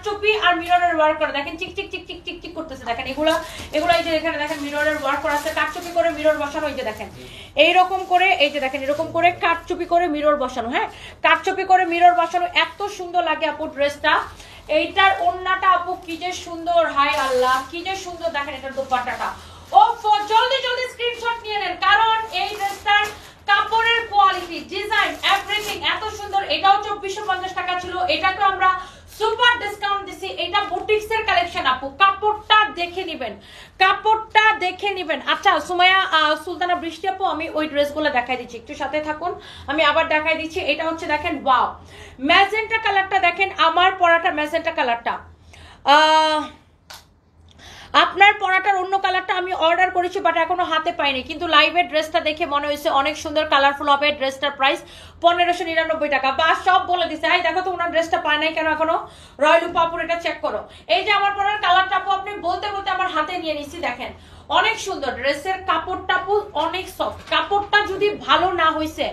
কাটচুপি আর মিররের work করা, দেখেন চিক চিক চিক চিক চিক চিক করতেছে, দেখেন এগুলা এই যে এখানে দেখেন মিররের ওয়ার্ক করা আছে, কাটচুপি করে মিরর বসানো, এই যে দেখেন এইরকম করে, এই যে দেখেন এরকম করে কাটচুপি করে মিরর বসানো, হ্যাঁ কাটচুপি করে মিরর বসানো, এত সুন্দর লাগে আপু ড্রেসটা। এইটার ওন্নাটা আপু কি যে সুন্দর, হাই আল্লাহ কি যে সুন্দর, দেখেন এটার দোপাট্টাটা, ও জলদি জলদি স্ক্রিনশট নিয়ে নেন, কারণ এই ড্রেসটার কাপড়ের কোয়ালিটি, ডিজাইন, এভরিথিং এত সুন্দর। এটাও 2450 টাকা ছিল, এটাকে আমরা সুপার ডিসকাউন্ট দিছি। এটা বুটিক্স এর কালেকশন আপু, কাপড়টা দেখে নেবেন, কাপড়টা দেখে নেবেন। আচ্ছা সুমাইয়া সুলতানা বৃষ্টি আপু, আমি ওই ড্রেসগুলো দেখাই দিচ্ছি, একটু সাথে থাকুন, আমি আবার দেখাই দিচ্ছি। এটা হচ্ছে দেখেন ওয়াও ম্যাজেন্টা কালারটা, দেখেন আমার পরাটা ম্যাজেন্টা কালারটা, আপনার পরাটার অন্য কালারটা আমি অর্ডার করেছি বাট এখনো হাতে পাইনি, কিন্তু লাইভের ড্রেসটা দেখে মনে হয়েছে অনেক সুন্দর কালারফুল হবে। ড্রেসটার প্রাইস 1599 টাকা, বা সব বলে দিছে। এই দেখো তো ওনার ড্রেসটা পায় নাই কেন এখনো, রয়্যাল পাপুর, এটা চেক করো। এই যে আমার পরার কালারটা আপু আপনি বলতে বলতে আমার হাতে নিয়ে নিছি, দেখেন অনেক সুন্দর। ড্রেসের কাপড়টা আপু অনেক সফট, কাপড়টা যদি ভালো না হয়েছে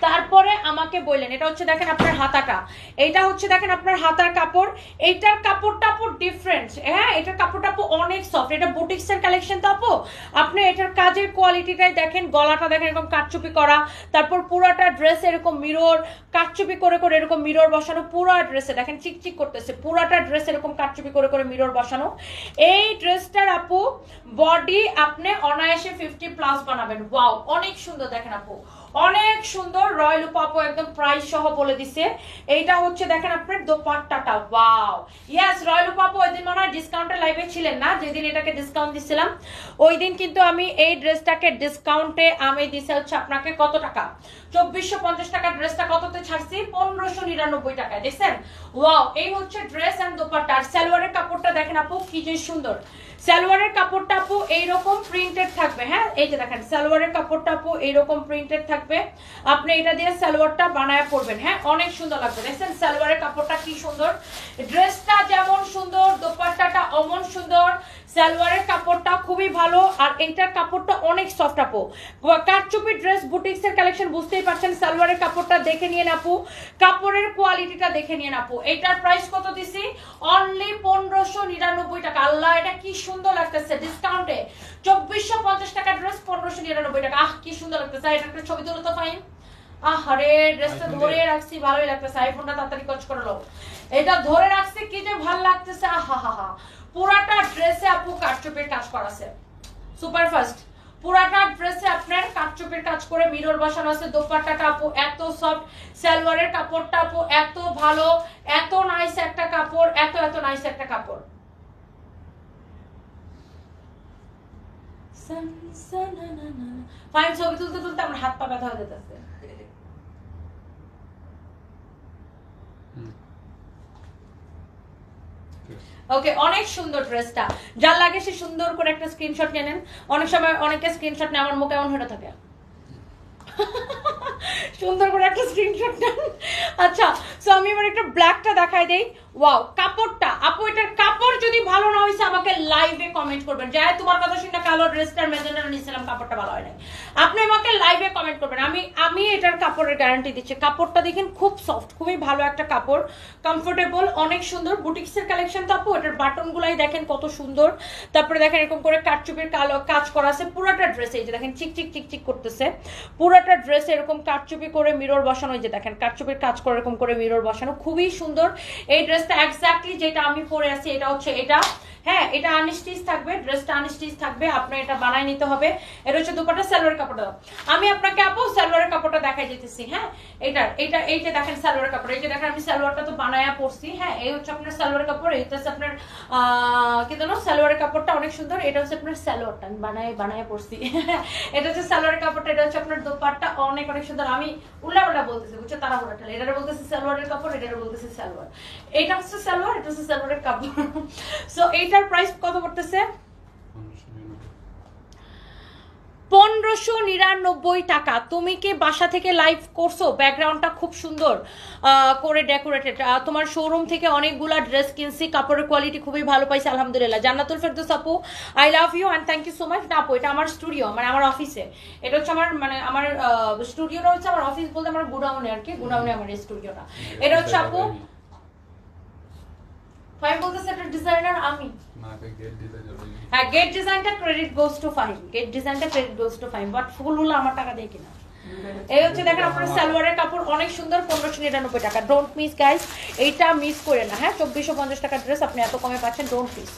তারপরে আমাকে বললেন। এটা হচ্ছে দেখেন আপনার হাতাটা, এইটা হচ্ছে দেখেন আপনার হাতার কাপড়, এইটার কাপড়টা আপু ডিফারেন্ট, হ্যাঁ এটার কাপড়টা আপু অনেক সফট, এটা বুটিক্স এর কালেকশন তো আপু। আপনি এটার কাজের কোয়ালিটিটাই দেখেন, গলাটা দেখেন এরকম কাটচুপি করা, তারপর পুরাটা ড্রেস এরকম মিরর কাটচুপি করে করে এরকম মিরর বসানো, পুরো ড্রেসে দেখেন চিকচিক করতেছে, পুরাটা ড্রেস এরকম কাটচুপি করে করে মিরর বসানো। এই ড্রেসটার আপু বডি আপনি অনায়াসে 50+ বানাবেন। ওয়াও অনেক সুন্দর, দেখেন আপু অনেক সুন্দর, রয়্যাল পাপো একদম প্রাইস সহ বলে দিছে। এইটা হচ্ছে দেখেন আপনার দোপাট্টাটা, ওয়াও ইয়েস রয়্যাল পাপো ওই দিন মনে হয় ডিসকাউন্টের লাইভে ছিলেন না, যেদিন এটাকে ডিসকাউন্ট দিছিলাম ওই দিন কিন্তু আমি এই ড্রেসটাকে ডিসকাউন্টে আমি দিছি হচ্ছে আপনাকে কত টাকা, 2450 টাকা। ড্রেসটা কততে ছাড়ছি, 1599 টাকায়, দেখছেন ওয়াও। এই হচ্ছে ড্রেস এন্ড দোপাট্টা। আর সালোয়ারের কাপড়টা দেখেন আপু কি যে সুন্দর, সালোয়ারের কাপড়টা আপু এইরকম প্রিন্টেড থাকবে, হ্যাঁ এই যে দেখেন সালোয়ারের কাপড়টা আপু এইরকম প্রিন্টেড থাকবে, আপনি এটা দিয়ে সালোয়ারটা বানায় পরবেন, হ্যাঁ অনেক সুন্দর লাগবে। দেখছেন সালোয়ারের কাপড়টা কি সুন্দর, ড্রেসটা যেমন সুন্দর দোপাট্টাটা অমন সুন্দর, সালোয়ারের কাপড়টা খুবই ভালো, আর এইটার কাপড়টা অনেক সফট আপু। কাটচুপি ড্রেস বুটিক্স এর কালেকশন বুঝতেই পারছেন, সালোয়ারের কাপড়টা দেখে নিয়ে আপু, কাপড়ের কোয়ালিটিটা দেখে নিয়ে আপু। এইটার প্রাইস কত দিছি, অনলি 1599 টাকা। আল্লাহ এটা কি সুন্দর লাগতেছে ডিসকাউন্টে, 2450 টাকা ড্রেস 1599 টাকা। আহ কি সুন্দর লাগতেছে, এটা একটা ছবি তুলো তো ফাইন। আরে ড্রেসটা ধরে রাখছি, ভালোই লাগতেছে, আইফোনটা তাড়াতাড়ি কচ করে লো, এটা ধরে রাখছি কি যে ভালো লাগতেছে, আহা হা হা। পুরাটা ড্রেসে আপু কাটচুপির কাজ করা আছে, সুপার ফাস্ট। পুরাটা ড্রেসে আপনার কাটচুপির কাজ করে মিরর বসানো আছে, দোপাট্টাটা আপু এত সফট, সালোয়ারের কাপড়টা আপু এত ভালো, এত নাইস একটা কাপড়, এত এত নাইস একটা কাপড়। ফাইন ছবি তুলতে তুলতে আমার হাত পা ব্যথা হয়ে যেতেছে। ওকে অনেক সুন্দর ড্রেসটা, যার লাগে সে সুন্দর করে একটা স্ক্রিনশট নিয়ে নেন। অনেক সময় অনেকে স্ক্রিনশট নেয়, আমার মুখ এমন হয়ে থাকে, সুন্দর করে একটা স্ক্রিনশট নেন। আচ্ছা সো আমি এবার একটা ব্ল্যাকটা দেখাই দেই। ওয়াও কাপড়টা আপু, এটার কাপড় যদি ভালো না হয়েছে আমাকে লাইভে কমেন্ট করবেন, যায় তোমার কথা শুনে কালো ড্রেসটার মেজেন্ডাটা নিয়েছিলাম কাপড়টা ভালো হয় নাই, আপনি আমাকে লাইভে কমেন্ট করবেন। আমি এটার কাপড়ের গ্যারান্টি দিচ্ছি। কাপড়টা দেখেন খুব সফট, খুবই ভালো একটা কাপড়, কমফোর্টেবল, অনেক সুন্দর। বুটিক্সের কালেকশন তো আপু, এটার বাটনগুলাই দেখেন কত সুন্দর, তারপরে দেখেন এরকম করে কাটচুপির কাজ করা আছে পুরোটা ড্রেসে, এই যে দেখেন চিক চিক চিক চিক করতেছে, পুরোটা ড্রেসে এরকম কাটচুপি করে মিরর বসানো, এই যে দেখেন কাটচুপির কাজ করে এরকম করে মিরর বসানো, খুবই সুন্দর। এই ড্রেসটা এক্স্যাক্টলি যেটা আমি পরে আছি এটা হচ্ছে এটা, হ্যাঁ এটা আনস্টিচ থাকবে, ড্রেসটা আনস্টিচ থাকবে, আপনার এটা বানাই নিতে হবে। এটা হচ্ছে দুপাট্টা, সালোয়ারের কাপড়টা আমি আপনাকে আপু সালোয়ারের কাপড়টা দেখাই দিতেছি, হ্যাঁ এইটা দেখেন সালোয়ারের কাপড়, এই যে দেখেন আমি সালোয়ারটা তো বানায়া পরছি, হ্যাঁ এই হচ্ছে আপনার সালোয়ারের কাপড়, এইটা হচ্ছে আপনার কি জানো সালোয়ারের কাপড়টা অনেক সুন্দর, এটা হচ্ছে আপনার সালোয়ারটা আমি বানায়া পরছি, এটা হচ্ছে সালোয়ারের কাপড়টা, এটা হচ্ছে আপনার দোপাট্টা অনেক অনেক সুন্দর। আমি উল্টাপাল্টা বলতেছি বুঝছো, তারা উল্টা, এটা বলতেছি সালোয়ারের কাপড়, এটা বলতেছি সালোয়ার, এটা হচ্ছে সালোয়ার, এটা হচ্ছে সালোয়ারের কাপড়। সো এইটার প্রাইস কত পড়তেছে, 1599 টাকা। তুমি কি বাসা থেকে লাইভ করছো, ব্যাকগ্রাউন্ডটা খুব সুন্দর করে ডেকোরেটেড, তোমার শোরুম থেকে অনেকগুলা ড্রেস কিনছি, কাপড়ের কোয়ালিটি খুবই ভালো পাইছি আলহামদুলিল্লাহ। জান্নাতুল ফেরদৌস আপু I love you and thank you so much. না আপু এটা আমার স্টুডিও, মানে আমার অফিসে, এটা হচ্ছে আমার মানে আমার স্টুডিওটা হচ্ছে আমার অফিস বলতে আমার গুডাউনে আর কি, গুডাউনে আমার স্টুডিওটা। এটা হচ্ছে আপু ফাইম বলতেছে এটা ডিজাইনার আমি না গেট ডিজাইনার হ্যাঁ গেট ডিজাইনটা ক্রেডিট গোস টু ফাইম, গেট ডিজাইনটা ক্রেডিট গোস টু ফাইম, বাট ফুলগুলো আমার টাকা দিয়ে কিনা। এই হচ্ছে দেখেন আপনার সালোয়ারের কাপড় অনেক সুন্দর, 1599 টাকা। ডোন্ট মিস গাইস, এইটা মিস করে না হ্যাঁ। 2450 টাকার ড্রেস আপনি এত কমে পাচ্ছেন, ডোন্ট মিস।